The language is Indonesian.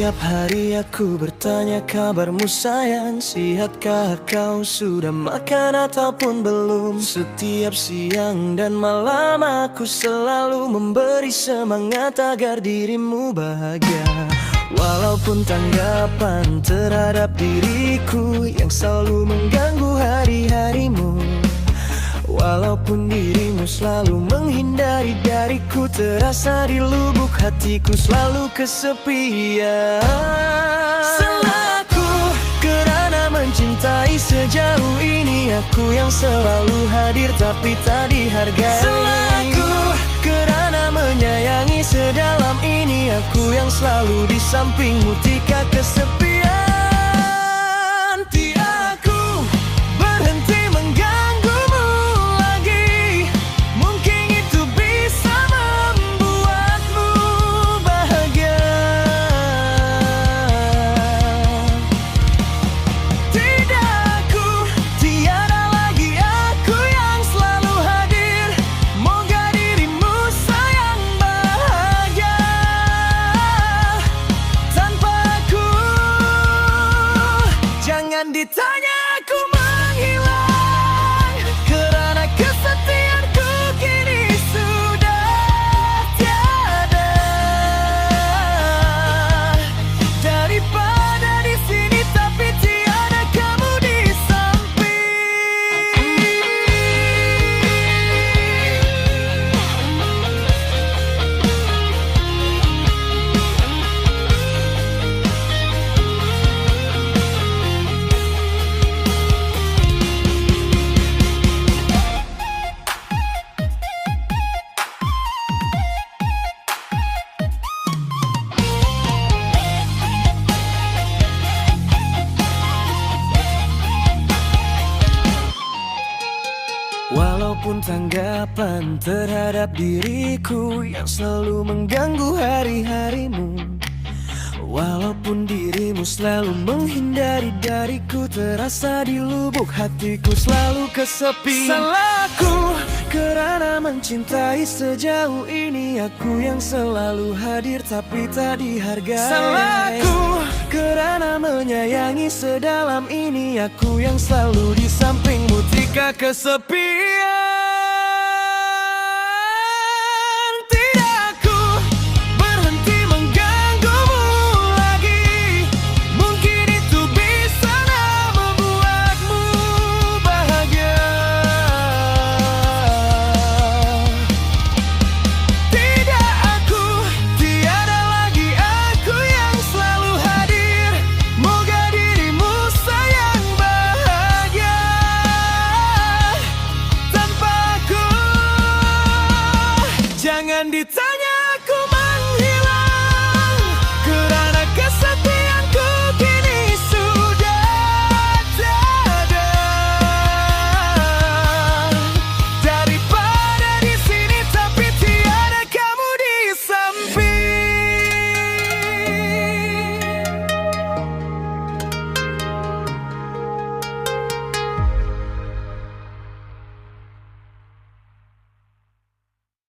Setiap hari aku bertanya kabarmu sayang, sihatkah kau sudah makan ataupun belum? Setiap siang dan malam aku selalu memberi semangat agar dirimu bahagia. Walaupun tanggapan terhadap diriku yang selalu mengganggu hari-harimu, walaupun dirimu selalu menghindari dariku, terasa di lubuk hatiku selalu kesepian. Salahku kerana mencintai sejauh ini, aku yang selalu hadir tapi tak dihargai. Salahku kerana menyayangi sedalam ini, aku yang selalu di sampingmu ketika kesepian. Ditanya aku menghilang, kerana kesetiaanku kini sudah tiada. Daripada di sini tapi tiada kamu di samping. Walaupun tanggapan terhadap diriku yang selalu mengganggu hari-harimu, walaupun dirimu selalu menghindari dariku, terasa di lubuk hatiku selalu kesepian. Salahku kerana mencintai sejauh ini, aku yang selalu hadir tapi tak dihargai. Salahku kerana menyayangi sedalam ini, aku yang selalu di sampingmu ketika kesepian.